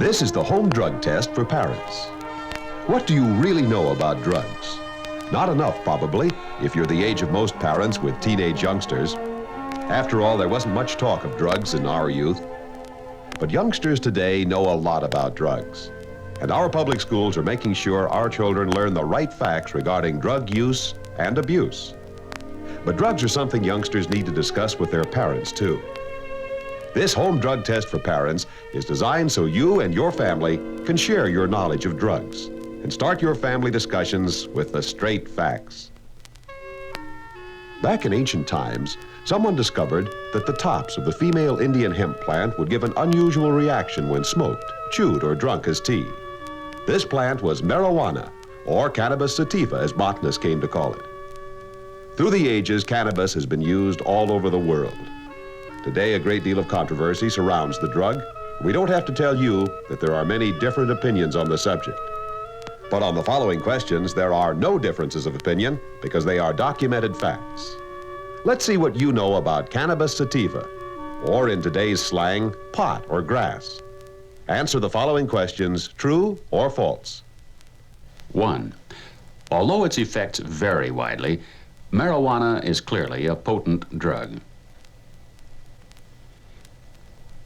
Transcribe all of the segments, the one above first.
This is the home drug test for parents. What do you really know about drugs? Not enough, probably, if you're the age of most parents with teenage youngsters. After all, there wasn't much talk of drugs in our youth. But youngsters today know a lot about drugs. And our public schools are making sure our children learn the right facts regarding drug use and abuse. But drugs are something youngsters need to discuss with their parents, too. This home drug test for parents is designed so you and your family can share your knowledge of drugs and start your family discussions with the straight facts. Back in ancient times, someone discovered that the tops of the female Indian hemp plant would give an unusual reaction when smoked, chewed, or drunk as tea. This plant was marijuana, or cannabis sativa, as botanists came to call it. Through the ages, cannabis has been used all over the world. Today, a great deal of controversy surrounds the drug. We don't have to tell you that there are many different opinions on the subject. But on the following questions, there are no differences of opinion because they are documented facts. Let's see what you know about cannabis sativa, or in today's slang, pot or grass. Answer the following questions, true or false. 1. Although its effects vary widely, marijuana is clearly a potent drug.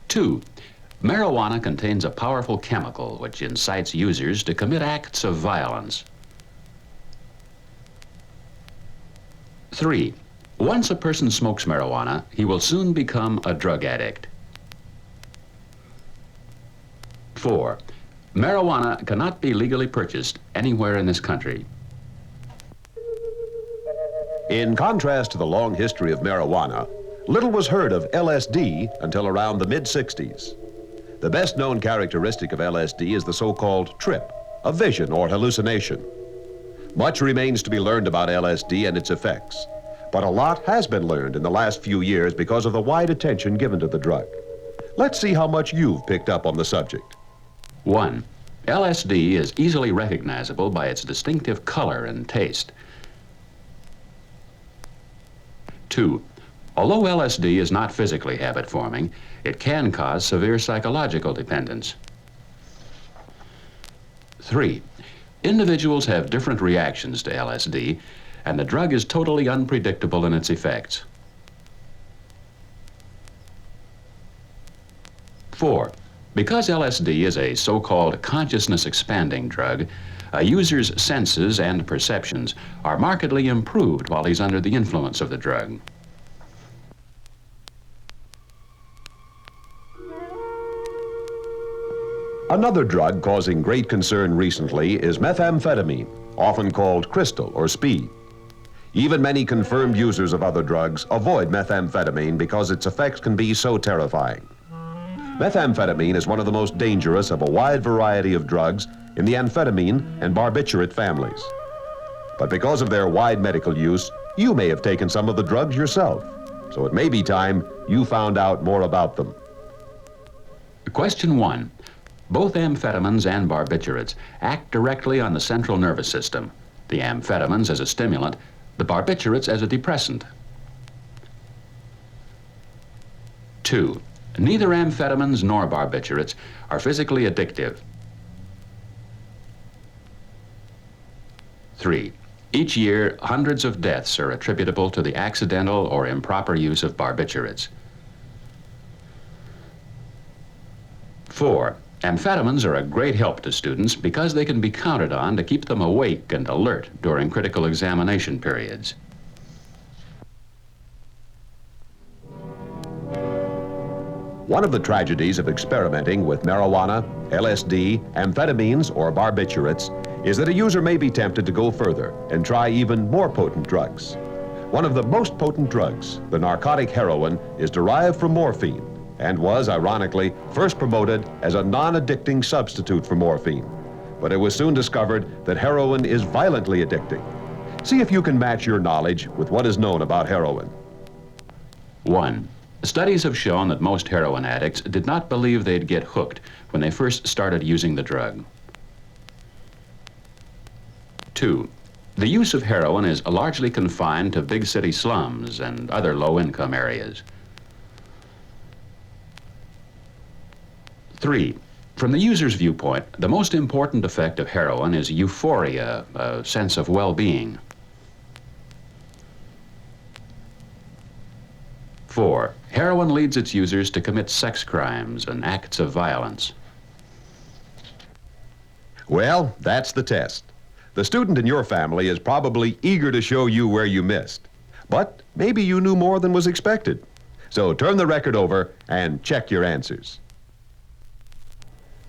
2. Marijuana contains a powerful chemical which incites users to commit acts of violence. 3. Once a person smokes marijuana, he will soon become a drug addict. 4. Marijuana cannot be legally purchased anywhere in this country. In contrast to the long history of marijuana, little was heard of LSD until around the mid-60s. The best-known characteristic of LSD is the so-called trip, a vision or hallucination. Much remains to be learned about LSD and its effects, but a lot has been learned in the last few years because of the wide attention given to the drug. Let's see how much you've picked up on the subject. 1. LSD is easily recognizable by its distinctive color and taste. 2. Although LSD is not physically habit-forming, it can cause severe psychological dependence. 3. Individuals have different reactions to LSD, and the drug is totally unpredictable in its effects. 4. Because LSD is a so-called consciousness-expanding drug, a user's senses and perceptions are markedly improved while he's under the influence of the drug. Another drug causing great concern recently is methamphetamine, often called crystal or speed. Even many confirmed users of other drugs avoid methamphetamine because its effects can be so terrifying. Methamphetamine is one of the most dangerous of a wide variety of drugs in the amphetamine and barbiturate families. But because of their wide medical use, you may have taken some of the drugs yourself. So it may be time you found out more about them. Question 1. Both amphetamines and barbiturates act directly on the central nervous system, the amphetamines as a stimulant, the barbiturates as a depressant. 2. Neither amphetamines nor barbiturates are physically addictive. 3. Each year, hundreds of deaths are attributable to the accidental or improper use of barbiturates. 4. Amphetamines are a great help to students because they can be counted on to keep them awake and alert during critical examination periods. One of the tragedies of experimenting with marijuana, LSD, amphetamines, or barbiturates is that a user may be tempted to go further and try even more potent drugs. One of the most potent drugs, the narcotic heroin, is derived from morphine and was, ironically, first promoted as a non-addicting substitute for morphine. But it was soon discovered that heroin is violently addicting. See if you can match your knowledge with what is known about heroin. 1. Studies have shown that most heroin addicts did not believe they'd get hooked when they first started using the drug. 2. The use of heroin is largely confined to big city slums and other low-income areas. 3. From the user's viewpoint, the most important effect of heroin is euphoria, a sense of well-being. 4. Heroin leads its users to commit sex crimes and acts of violence. Well, that's the test. The student in your family is probably eager to show you where you missed. But maybe you knew more than was expected. So turn the record over and check your answers.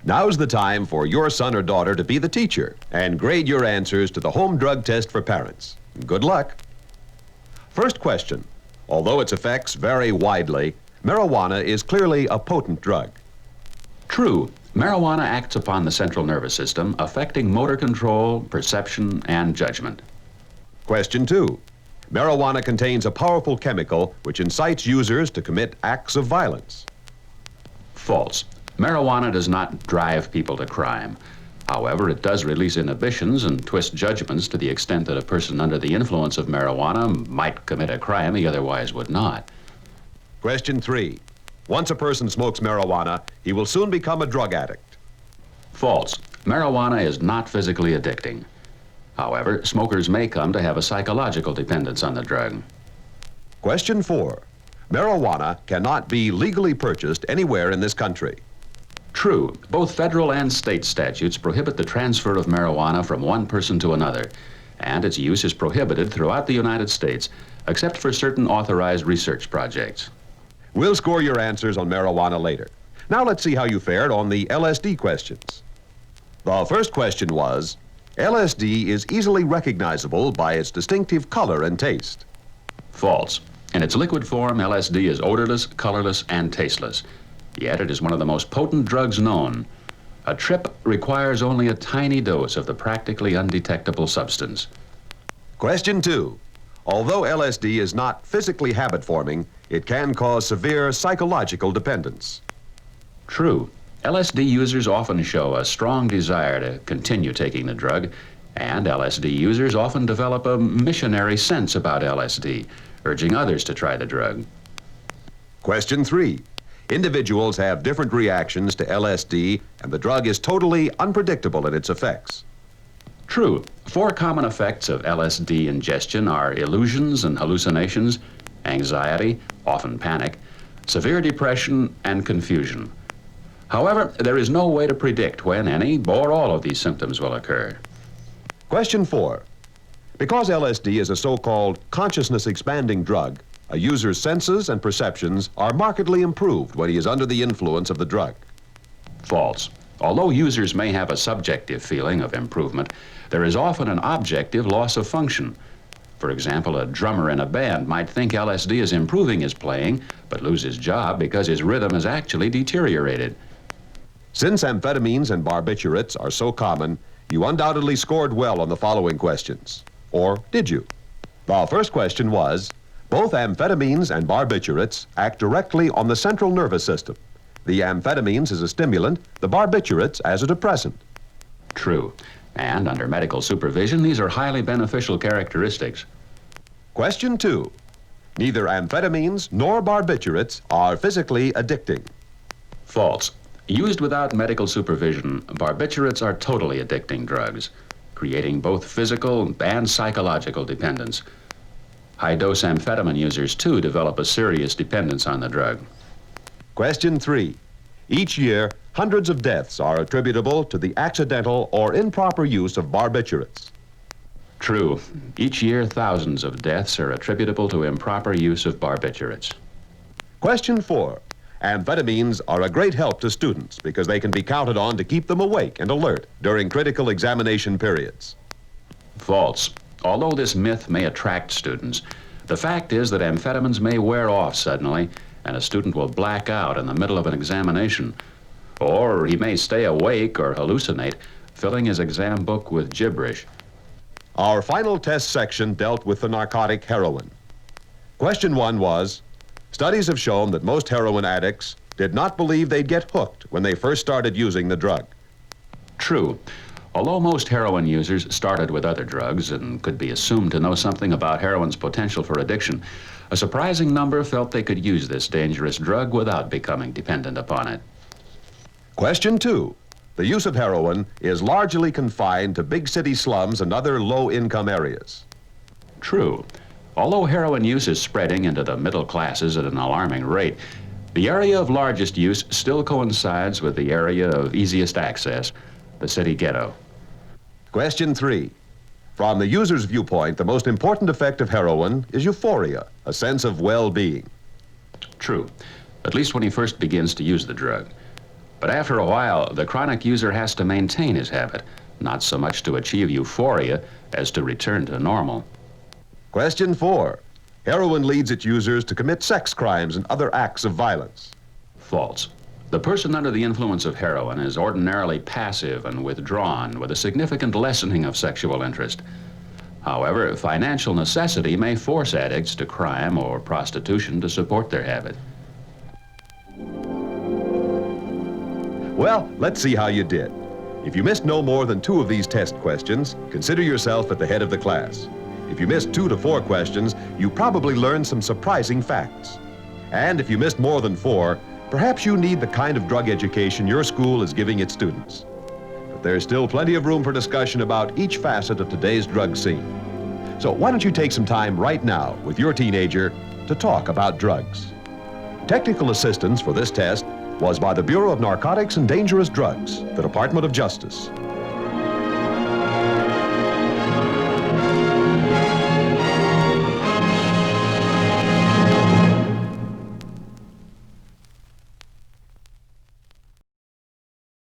Now's the time for your son or daughter to be the teacher and grade your answers to the home drug test for parents. Good luck. First question. Although its effects vary widely, marijuana is clearly a potent drug. True. Marijuana acts upon the central nervous system, affecting motor control, perception, and judgment. Question 2. Marijuana contains a powerful chemical which incites users to commit acts of violence. False. Marijuana does not drive people to crime. However, it does release inhibitions and twist judgments to the extent that a person under the influence of marijuana might commit a crime he otherwise would not. Question 3. Once a person smokes marijuana, he will soon become a drug addict. False. Marijuana is not physically addicting. However, smokers may come to have a psychological dependence on the drug. Question 4. Marijuana cannot be legally purchased anywhere in this country. True. Both federal and state statutes prohibit the transfer of marijuana from one person to another, and its use is prohibited throughout the United States, except for certain authorized research projects. We'll score your answers on marijuana later. Now let's see how you fared on the LSD questions. The first question was, LSD is easily recognizable by its distinctive color and taste. False. In its liquid form, LSD is odorless, colorless, and tasteless. Yet it is one of the most potent drugs known. A trip requires only a tiny dose of the practically undetectable substance. Question 2. Although LSD is not physically habit-forming, it can cause severe psychological dependence. True. LSD users often show a strong desire to continue taking the drug, and LSD users often develop a missionary sense about LSD, urging others to try the drug. Question 3. Individuals have different reactions to LSD, and the drug is totally unpredictable in its effects. True. 4 common effects of LSD ingestion are illusions and hallucinations, anxiety, often panic, severe depression, and confusion. However, there is no way to predict when any or all of these symptoms will occur. Question 4. Because LSD is a so-called consciousness-expanding drug, a user's senses and perceptions are markedly improved when he is under the influence of the drug. False. Although users may have a subjective feeling of improvement, there is often an objective loss of function. For example, a drummer in a band might think LSD is improving his playing, but lose his job because his rhythm has actually deteriorated. Since amphetamines and barbiturates are so common, you undoubtedly scored well on the following questions. Or did you? The first question was, both amphetamines and barbiturates act directly on the central nervous system. The amphetamines as a stimulant, the barbiturates as a depressant. True. And under medical supervision, these are highly beneficial characteristics. Question 2. Neither amphetamines nor barbiturates are physically addicting. False. Used without medical supervision, barbiturates are totally addicting drugs, creating both physical and psychological dependence. High-dose amphetamine users, too, develop a serious dependence on the drug. Question 3. Each year, hundreds of deaths are attributable to the accidental or improper use of barbiturates. True. Each year, thousands of deaths are attributable to improper use of barbiturates. Question 4. Amphetamines are a great help to students because they can be counted on to keep them awake and alert during critical examination periods. False. Although this myth may attract students, the fact is that amphetamines may wear off suddenly, and a student will black out in the middle of an examination. Or he may stay awake or hallucinate, filling his exam book with gibberish. Our final test section dealt with the narcotic heroin. Question 1 was, studies have shown that most heroin addicts did not believe they'd get hooked when they first started using the drug. True. Although most heroin users started with other drugs and could be assumed to know something about heroin's potential for addiction, a surprising number felt they could use this dangerous drug without becoming dependent upon it. Question 2. the use of heroin is largely confined to big city slums and other low-income areas. True. Although heroin use is spreading into the middle classes at an alarming rate, the area of largest use still coincides with the area of easiest access, the city ghetto. Question 3. From the user's viewpoint, the most important effect of heroin is euphoria, a sense of well-being. True, at least when he first begins to use the drug. But after a while, the chronic user has to maintain his habit, not so much to achieve euphoria as to return to normal. Question 4. Heroin leads its users to commit sex crimes and other acts of violence. False. The person under the influence of heroin is ordinarily passive and withdrawn, with a significant lessening of sexual interest. However, financial necessity may force addicts to crime or prostitution to support their habit. Well, let's see how you did. If you missed no more than 2 of these test questions, consider yourself at the head of the class. If you missed 2 to 4 questions, you probably learned some surprising facts. And if you missed more than 4, perhaps you need the kind of drug education your school is giving its students. But there's still plenty of room for discussion about each facet of today's drug scene. So why don't you take some time right now with your teenager to talk about drugs? Technical assistance for this test was by the Bureau of Narcotics and Dangerous Drugs, the Department of Justice.